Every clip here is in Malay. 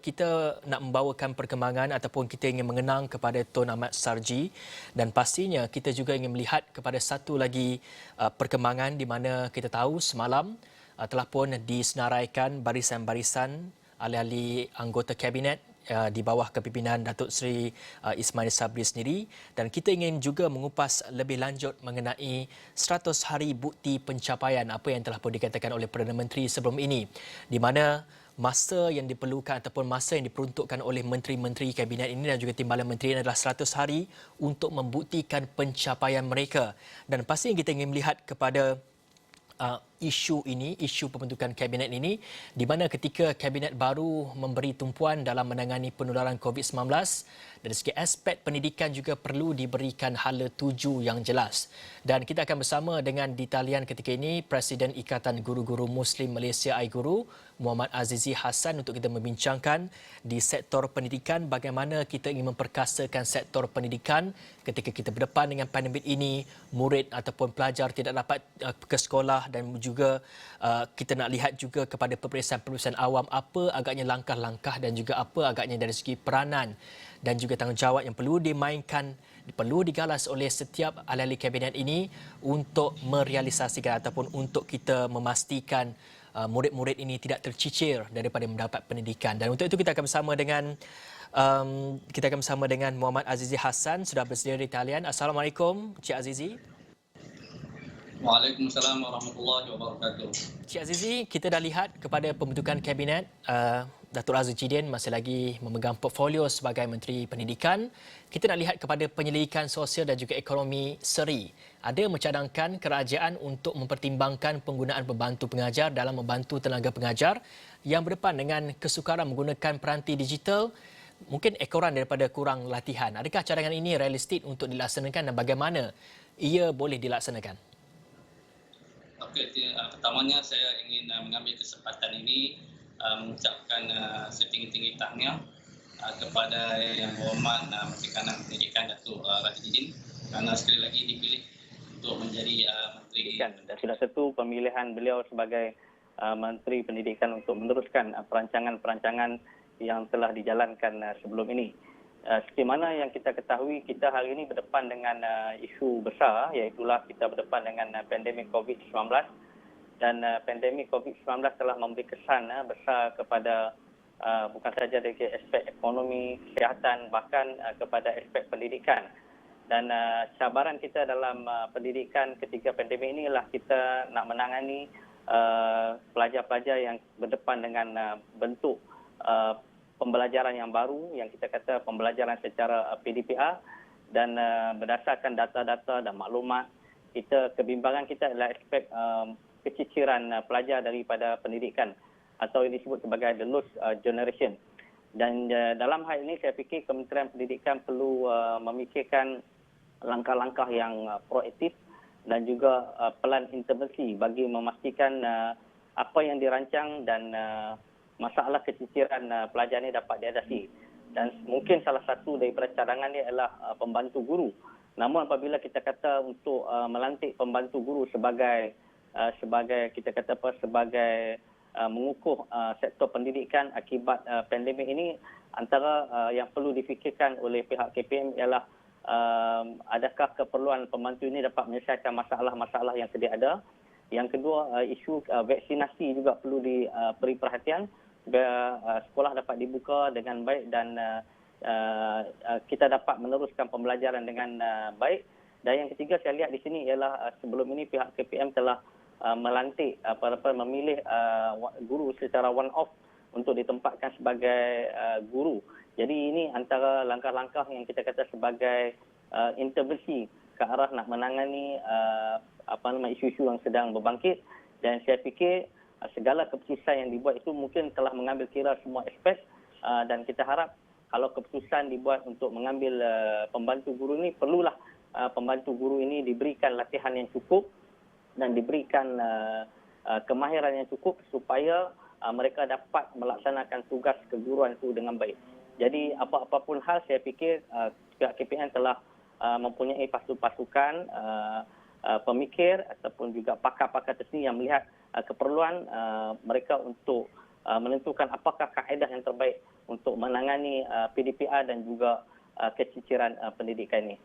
kita nak membawakan perkembangan ataupun kita ingin mengenang kepada Tun Ahmad Sarji, dan pastinya kita juga ingin melihat kepada satu lagi perkembangan di mana kita tahu semalam telah pun disenaraikan barisan-barisan ahli-ahli anggota kabinet di bawah kepimpinan Datuk Seri Ismail Sabri sendiri, dan kita ingin juga mengupas lebih lanjut mengenai 100 hari bukti pencapaian apa yang telah pun dikatakan oleh Perdana Menteri sebelum ini, di mana masa yang diperlukan ataupun masa yang diperuntukkan oleh menteri-menteri kabinet ini dan juga timbalan menteri ini adalah 100 hari untuk membuktikan pencapaian mereka. Dan pasti kita ingin melihat kepada isu ini, isu pembentukan kabinet ini, di mana ketika kabinet baru memberi tumpuan dalam menangani penularan COVID-19, dari segi aspek pendidikan juga perlu diberikan hala tuju yang jelas. Dan kita akan bersama dengan di talian ketika ini Presiden Ikatan Guru-Guru Muslim Malaysia iGuru, Muhammad Azizi Hassan, untuk kita membincangkan di sektor pendidikan bagaimana kita ingin memperkasakan sektor pendidikan ketika kita berdepan dengan pandemik ini, murid ataupun pelajar tidak dapat ke sekolah, dan juga kita nak lihat juga kepada peperiksaan-peperiksaan awam apa agaknya langkah-langkah dan juga apa agaknya dari segi peranan dan juga tanggungjawab yang perlu dimainkan, perlu digalas oleh setiap ahli-ahli kabinet ini untuk merealisasikan ataupun untuk kita memastikan murid-murid ini tidak tercicir daripada mendapat pendidikan. Dan untuk itu kita akan bersama dengan Muhammad Azizi Hassan, sudah bersedia di talian. Assalamualaikum, Cik Azizi. Waalaikumsalam warahmatullahi wabarakatuh. Cik Azizi, kita dah lihat kepada pembentukan kabinet, Datuk Razak Jidin masih lagi memegang portfolio sebagai Menteri Pendidikan. Kita nak lihat kepada penyelidikan sosial dan juga ekonomi seri. Ada mencadangkan kerajaan untuk mempertimbangkan penggunaan pembantu pengajar dalam membantu tenaga pengajar yang berdepan dengan kesukaran menggunakan peranti digital, mungkin ekoran daripada kurang latihan. Adakah cadangan ini realistik untuk dilaksanakan dan bagaimana ia boleh dilaksanakan? Okey, pertamanya saya ingin mengambil kesempatan ini mengucapkan setinggi-tinggi tahniah kepada Yang Berhormat Menteri Kanan Pendidikan Datuk Razak Jidin kerana sekali lagi dipilih untuk menjadi Menteri Pendidikan. Dan sudah satu pemilihan beliau sebagai Menteri Pendidikan untuk meneruskan perancangan-perancangan yang telah dijalankan sebelum ini. Seperti mana yang kita ketahui, kita hari ini berdepan dengan isu besar, iaitulah kita berdepan dengan pandemik COVID-19, dan pandemik COVID-19 telah memberi kesan besar kepada bukan saja dari aspek ekonomi, kesihatan, bahkan kepada aspek pendidikan. Dan cabaran kita dalam pendidikan ketika pandemik ini ialah kita nak menangani pelajar-pelajar yang berdepan dengan bentuk pembelajaran yang baru, yang kita kata pembelajaran secara PDPR, dan berdasarkan data-data dan maklumat, kebimbangan kita adalah aspek keciciran pelajar daripada pendidikan atau yang disebut sebagai the lost generation. Dan dalam hal ini saya fikir Kementerian Pendidikan perlu memikirkan langkah-langkah yang proaktif dan juga pelan intervensi bagi memastikan apa yang dirancang dan masalah keciciran pelajar ini dapat diatasi. Dan mungkin salah satu daripada cadangan ini adalah pembantu guru. Namun apabila kita kata untuk melantik pembantu guru sebagai mengukuh sektor pendidikan akibat pandemik ini, antara yang perlu difikirkan oleh pihak KPM ialah adakah keperluan pembantu ini dapat menyelesaikan masalah-masalah yang sedia ada. Yang kedua, isu vaksinasi juga perlu diberi perhatian supaya sekolah dapat dibuka dengan baik dan kita dapat meneruskan pembelajaran dengan baik. Dan yang ketiga saya lihat di sini ialah sebelum ini pihak KPM telah melantik memilih guru secara one off untuk ditempatkan sebagai guru. Jadi ini antara langkah-langkah yang kita kata sebagai intervensi ke arah nak menangani isu-isu yang sedang berbangkit. Dan saya fikir segala keputusan yang dibuat itu mungkin telah mengambil kira semua aspek, dan kita harap kalau keputusan dibuat untuk mengambil pembantu guru ini, perlulah pembantu guru ini diberikan latihan yang cukup dan diberikan kemahiran yang cukup supaya mereka dapat melaksanakan tugas keguruan itu dengan baik. Jadi apa-apapun hal, saya fikir pihak KPM telah mempunyai pasukan pemikir ataupun juga pakar-pakar tersendiri yang melihat keperluan mereka untuk menentukan apakah kaedah yang terbaik untuk menangani PDPR dan juga keciciran pendidikan ini.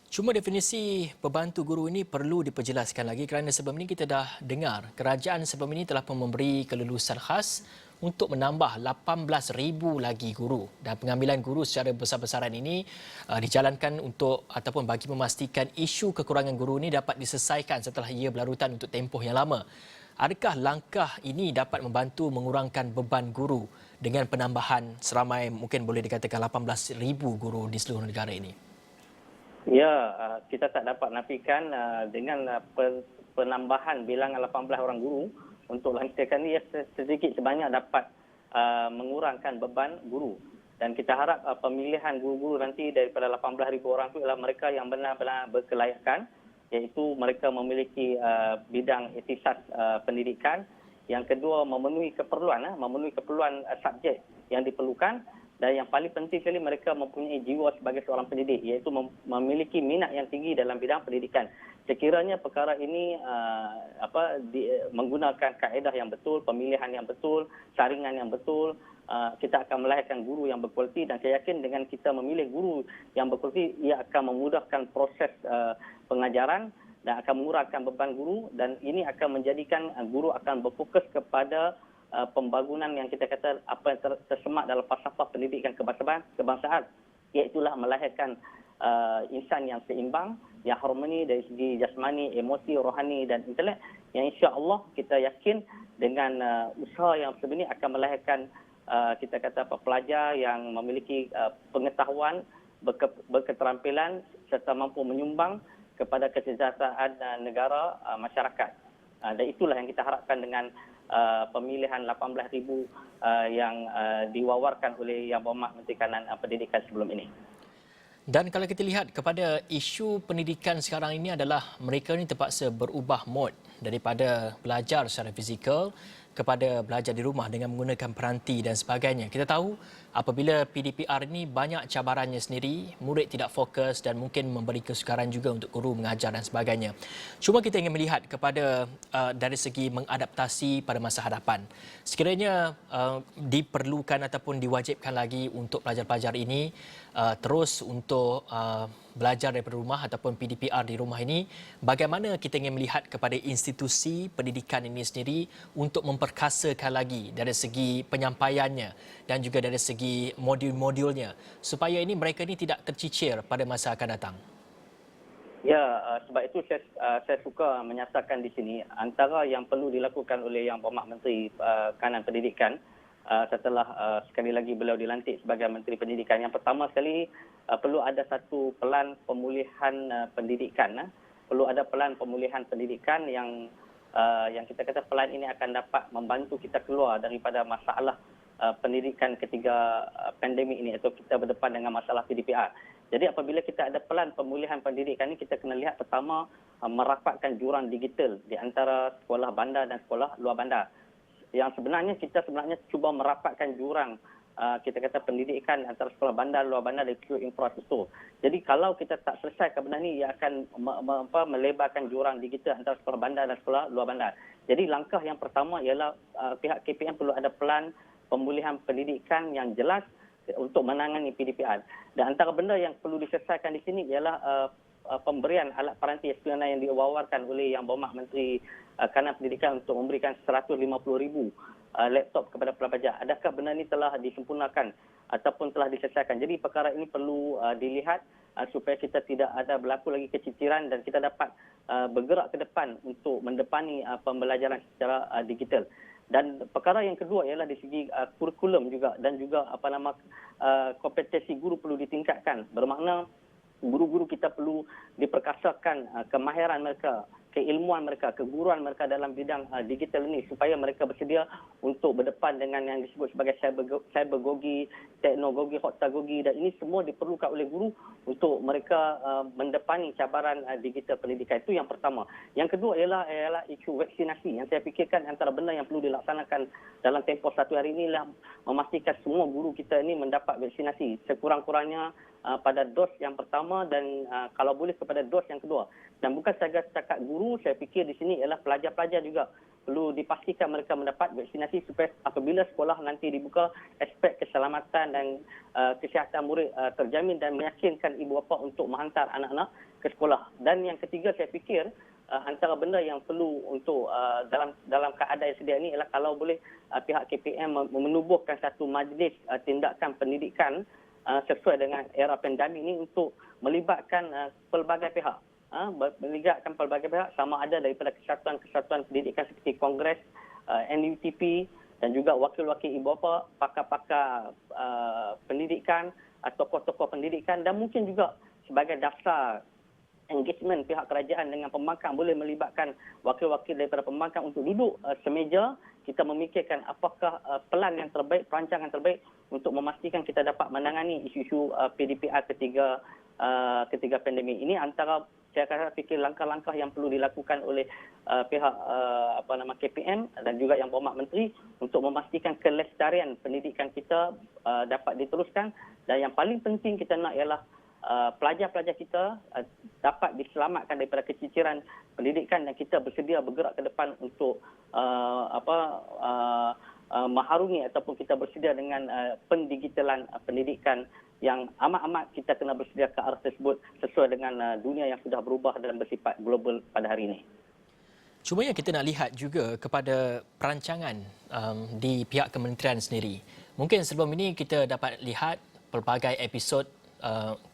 Cuma definisi pembantu guru ini perlu diperjelaskan lagi kerana sebelum ini kita dah dengar kerajaan sebelum ini telah pun memberi kelulusan khas untuk menambah 18,000 lagi guru dan pengambilan guru secara besar-besaran ini dijalankan untuk ataupun bagi memastikan isu kekurangan guru ini dapat diselesaikan setelah ia berlarutan untuk tempoh yang lama. Adakah langkah ini dapat membantu mengurangkan beban guru dengan penambahan seramai mungkin boleh dikatakan 18,000 guru di seluruh negara ini? Ya, kita tak dapat nafikan dengan penambahan bilangan 18 orang guru untuk lantikan ini sedikit sebanyak dapat mengurangkan beban guru. Dan kita harap pemilihan guru-guru nanti daripada 18,000 orang itu adalah mereka yang benar-benar berkelayakan, iaitu mereka memiliki bidang etisas pendidikan. Yang kedua, memenuhi keperluan subjek yang diperlukan. Dan yang paling penting sekali mereka mempunyai jiwa sebagai seorang pendidik, iaitu memiliki minat yang tinggi dalam bidang pendidikan. Sekiranya perkara ini menggunakan kaedah yang betul, pemilihan yang betul, saringan yang betul, kita akan melahirkan guru yang berkualiti dan saya yakin dengan kita memilih guru yang berkualiti, ia akan memudahkan proses pengajaran dan akan mengurangkan beban guru dan ini akan menjadikan guru akan berfokus kepada pembangunan yang kita kata apa yang tersemat dalam falsafah pendidikan kebangsaan, iaitulah melahirkan insan yang seimbang, yang harmoni dari segi jasmani, emosi, rohani dan intelek, yang insya-Allah kita yakin dengan usaha yang sebenarnya akan melahirkan kita kata pelajar yang memiliki pengetahuan, berketerampilan serta mampu menyumbang kepada kesejahteraan negara masyarakat. Dan itulah yang kita harapkan dengan pemilihan 18,000 yang diwawarkan oleh Yang Berhormat Menteri Kanan Pendidikan sebelum ini. Dan kalau kita lihat kepada isu pendidikan sekarang ini adalah mereka ni terpaksa berubah mod daripada belajar secara fizikal kepada belajar di rumah dengan menggunakan peranti dan sebagainya. Kita tahu apabila PDPR ini banyak cabarannya sendiri, murid tidak fokus dan mungkin memberi kesukaran juga untuk guru mengajar dan sebagainya. Cuma kita ingin melihat kepada dari segi mengadaptasi pada masa hadapan. Sekiranya diperlukan ataupun diwajibkan lagi untuk pelajar-pelajar ini terus untuk belajar daripada rumah ataupun PDPR di rumah ini, bagaimana kita ingin melihat kepada institusi pendidikan ini sendiri untuk memperkasakan lagi dari segi penyampaiannya dan juga dari segi modul-modulnya supaya ini mereka ini tidak tercicir pada masa akan datang. Ya, sebab itu saya suka menyatakan di sini antara yang perlu dilakukan oleh Yang Berhormat Menteri Kanan Pendidikan setelah sekali lagi beliau dilantik sebagai Menteri Pendidikan. Yang pertama sekali perlu ada satu pelan pemulihan pendidikan. Perlu ada pelan pemulihan pendidikan yang kita kata pelan ini akan dapat membantu kita keluar daripada masalah pendidikan ketika pandemik ini atau kita berdepan dengan masalah PDPR. Jadi apabila kita ada pelan pemulihan pendidikan ini, kita kena lihat pertama merapatkan jurang digital di antara sekolah bandar dan sekolah luar bandar. Yang kita sebenarnya cuba merapatkan jurang kita kata pendidikan antara sekolah bandar, luar bandar dan infrastruktur. Jadi kalau kita tak selesaikan benda ni, ia akan melebarkan jurang digital antara sekolah bandar dan sekolah luar bandar. Jadi langkah yang pertama ialah pihak KPM perlu ada pelan pemulihan pendidikan yang jelas untuk menangani PDPR. Dan antara benda yang perlu diselesaikan di sini ialah pemberian alat paranti SPNI yang diwawarkan oleh Yang Berhormat Menteri Kanan Pendidikan untuk memberikan 150,000 laptop kepada pelajar. Adakah benda ini telah disempurnakan ataupun telah diselesaikan? Jadi perkara ini perlu dilihat supaya kita tidak ada berlaku lagi keciciran dan kita dapat bergerak ke depan untuk mendepani pembelajaran secara digital. Dan perkara yang kedua ialah di segi kurikulum juga dan juga kompetensi guru perlu ditingkatkan. Bermakna guru-guru kita perlu diperkasakan kemahiran mereka, keilmuan mereka, keguruan mereka dalam bidang digital ini supaya mereka bersedia untuk berdepan dengan yang disebut sebagai cybergogi, teknologi, hotsagogi dan ini semua diperlukan oleh guru untuk mereka mendepani cabaran digital pendidikan. Itu yang pertama. Yang kedua ialah isu vaksinasi yang saya fikirkan antara benda yang perlu dilaksanakan dalam tempoh satu hari ini ialah memastikan semua guru kita ini mendapat vaksinasi sekurang-kurangnya pada dos yang pertama dan kalau boleh kepada dos yang kedua. Dan bukan sahaja setakat guru, saya fikir di sini ialah pelajar-pelajar juga perlu dipastikan mereka mendapat vaksinasi supaya apabila sekolah nanti dibuka, aspek keselamatan dan kesihatan murid terjamin dan meyakinkan ibu bapa untuk menghantar anak-anak ke sekolah. Dan yang ketiga, saya fikir antara benda yang perlu untuk dalam keadaan yang sedia ini ialah kalau boleh pihak KPM menubuhkan satu majlis tindakan pendidikan sesuai dengan era pandemik ini untuk melibatkan pelbagai pihak. Melibatkan pelbagai pihak sama ada daripada kesatuan-kesatuan pendidikan seperti Kongres, NUTP dan juga wakil-wakil ibu bapa, pakar-pakar pendidikan, tokoh-tokoh pendidikan dan mungkin juga sebagai dasar engagement pihak kerajaan dengan pembangkang boleh melibatkan wakil-wakil daripada pembangkang untuk duduk semeja, kita memikirkan apakah pelan yang terbaik, perancangan terbaik untuk memastikan kita dapat menangani isu-isu PDPR ketiga pandemik ini. Antara saya fikir langkah-langkah yang perlu dilakukan oleh pihak KPM dan juga Yang Berhormat Menteri untuk memastikan kelestarian pendidikan kita dapat diteruskan, dan yang paling penting kita nak ialah pelajar-pelajar kita dapat diselamatkan daripada keciciran pendidikan dan kita bersedia bergerak ke depan untuk mengharungi ataupun kita bersedia dengan pendigitalan pendidikan yang amat-amat kita kena bersedia ke arah tersebut sesuai dengan dunia yang sudah berubah dan bersifat global pada hari ini. Cuma yang kita nak lihat juga kepada perancangan di pihak kementerian sendiri. Mungkin sebelum ini kita dapat lihat pelbagai episod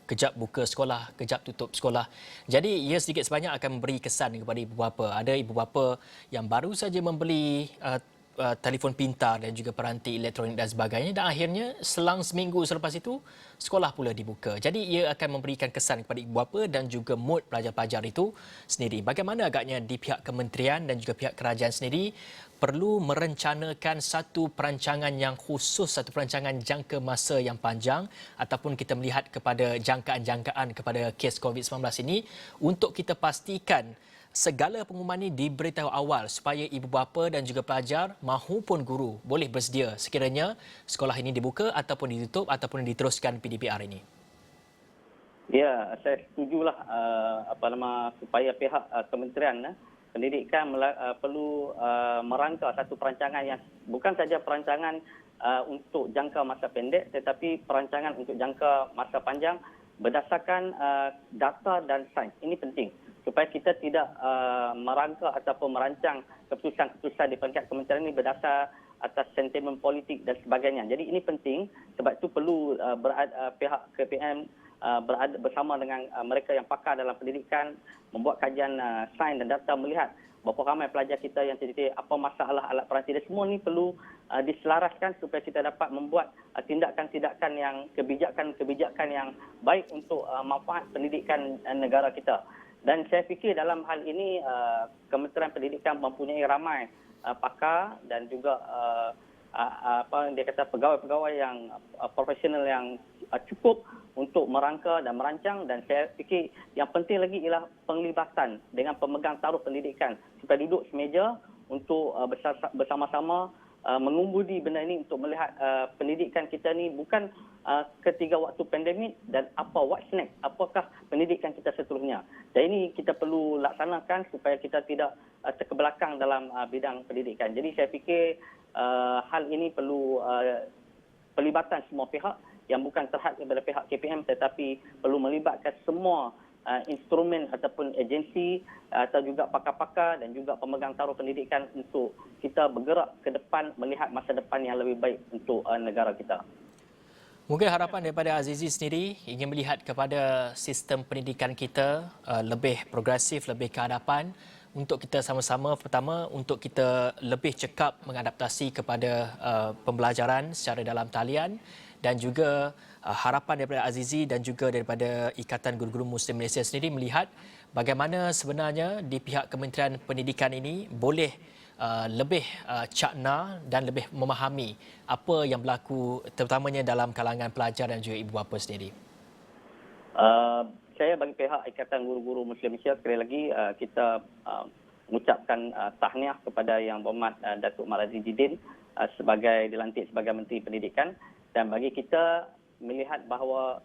kejap buka sekolah, kejap tutup sekolah. Jadi ia sedikit sebanyak akan memberi kesan kepada ibu bapa. Ada ibu bapa yang baru saja membeli telefon pintar dan juga peranti elektronik dan sebagainya, dan akhirnya selang seminggu selepas itu sekolah pula dibuka. Jadi ia akan memberikan kesan kepada ibu bapa dan juga mood pelajar-pelajar itu sendiri. Bagaimana agaknya di pihak kementerian dan juga pihak kerajaan sendiri perlu merencanakan satu perancangan yang khusus, satu perancangan jangka masa yang panjang ataupun kita melihat kepada jangkaan-jangkaan kepada kes COVID-19 ini untuk kita pastikan segala pengumuman ini diberitahu awal supaya ibu bapa dan juga pelajar mahupun guru boleh bersedia sekiranya sekolah ini dibuka ataupun ditutup ataupun diteruskan PDPR ini. Ya, saya setujulah supaya pihak kementerian pendidikan perlu merangka satu perancangan yang bukan saja perancangan untuk jangka masa pendek tetapi perancangan untuk jangka masa panjang berdasarkan data dan sains. Ini penting supaya kita tidak merangka ataupun merancang keputusan-keputusan di peringkat kementerian ini berdasar atas sentimen politik dan sebagainya. Jadi ini penting, sebab itu perlu pihak KPM berada bersama dengan mereka yang pakar dalam pendidikan, membuat kajian sains dan data melihat berapa ramai pelajar kita yang terdetek, apa masalah alat peranti, dan semua ini perlu diselaraskan supaya kita dapat membuat tindakan-tindakan yang kebijakan yang baik untuk manfaat pendidikan negara kita. Dan saya fikir dalam hal ini Kementerian Pendidikan mempunyai ramai pakar dan juga pegawai-pegawai yang profesional yang cukup untuk merangka dan merancang, dan saya fikir yang penting lagi ialah penglibatan dengan pemegang taruh pendidikan supaya duduk semeja untuk bersama-sama mengumbudi benda ini untuk melihat pendidikan kita ni bukan ketika waktu pandemik dan what's next, apakah pendidikan kita seterusnya. Dan ini kita perlu laksanakan supaya kita tidak terkebelakang dalam bidang pendidikan. Jadi saya fikir hal ini perlu pelibatan semua pihak yang bukan terhad kepada pihak KPM tetapi perlu melibatkan semua instrumen ataupun agensi atau juga pakar-pakar dan juga pemegang taruh pendidikan untuk kita bergerak ke depan melihat masa depan yang lebih baik untuk negara kita. Mungkin harapan daripada Azizi sendiri ingin melihat kepada sistem pendidikan kita lebih progresif, lebih ke hadapan untuk kita sama-sama, pertama untuk kita lebih cekap mengadaptasi kepada pembelajaran secara dalam talian, dan juga harapan daripada Azizi dan juga daripada Ikatan Guru-Guru Muslim Malaysia sendiri melihat bagaimana sebenarnya di pihak Kementerian Pendidikan ini boleh lebih cakna dan lebih memahami apa yang berlaku terutamanya dalam kalangan pelajar dan juga ibu bapa sendiri. Saya bagi pihak Ikatan Guru-Guru Muslim Malaysia sekali lagi kita mengucapkan tahniah kepada Yang Berhormat Datuk Mat Aziz Jidin sebagai dilantik sebagai Menteri Pendidikan, dan bagi kita melihat bahawa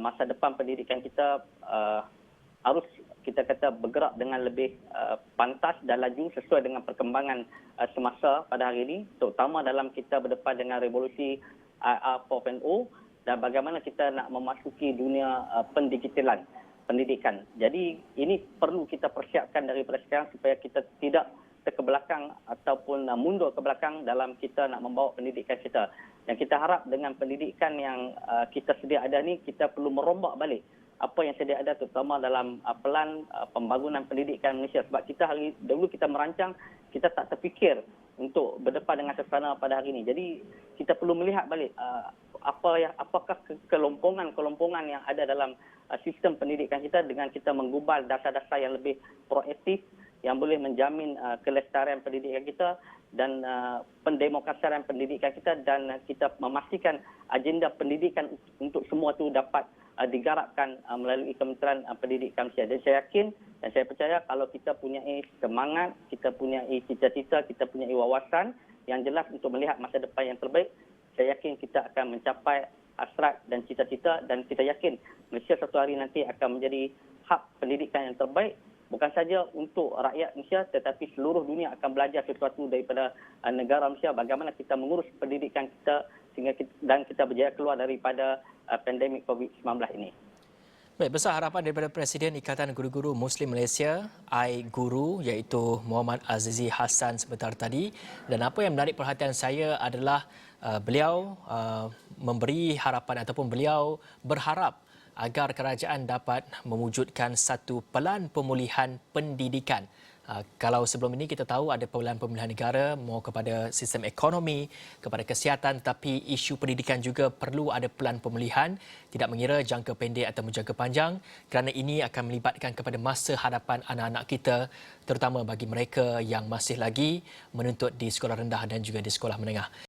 masa depan pendidikan kita harus kita kata bergerak dengan lebih pantas dan laju sesuai dengan perkembangan semasa pada hari ini, terutama dalam kita berdepan dengan revolusi IR 4.0 dan bagaimana kita nak memasuki dunia pendidikan. Jadi ini perlu kita persiapkan daripada sekarang supaya kita tidak terkebelakang ataupun mundur ke belakang dalam kita nak membawa pendidikan kita. Yang kita harap dengan pendidikan yang kita sedia ada ni, kita perlu merombak balik apa yang sedia ada, terutama dalam pelan pembangunan pendidikan Malaysia. Sebab kita dahulu kita merancang, kita tak terfikir untuk berdepan dengan suasana pada hari ini. Jadi kita perlu melihat balik apakah kelompongan yang ada dalam sistem pendidikan kita dengan kita menggubal dasar-dasar yang lebih proaktif yang boleh menjamin kelestarian pendidikan kita dan pendemokrasian pendidikan kita, dan kita memastikan agenda pendidikan untuk semua itu dapat digarapkan melalui Kementerian Pendidikan Malaysia. Dan saya yakin dan saya percaya kalau kita punya semangat, kita punya cita-cita, kita punya wawasan yang jelas untuk melihat masa depan yang terbaik, saya yakin kita akan mencapai hasrat dan cita-cita, dan kita yakin Malaysia satu hari nanti akan menjadi hub pendidikan yang terbaik, bukan saja untuk rakyat Malaysia tetapi seluruh dunia akan belajar sesuatu daripada negara Malaysia, bagaimana kita mengurus pendidikan kita sehingga kita berjaya keluar daripada pandemik COVID-19 ini. Baik, besar harapan daripada Presiden Ikatan Guru-Guru Muslim Malaysia, iGuru, iaitu Muhammad Azizi Hassan sebentar tadi. Dan apa yang menarik perhatian saya adalah beliau memberi harapan ataupun beliau berharap agar kerajaan dapat mewujudkan satu pelan pemulihan pendidikan. Kalau sebelum ini kita tahu ada pemulihan negara mau kepada sistem ekonomi, kepada kesihatan, tapi isu pendidikan juga perlu ada pelan pemulihan, tidak mengira jangka pendek atau jangka panjang, kerana ini akan melibatkan kepada masa hadapan anak-anak kita, terutama bagi mereka yang masih lagi menuntut di sekolah rendah dan juga di sekolah menengah.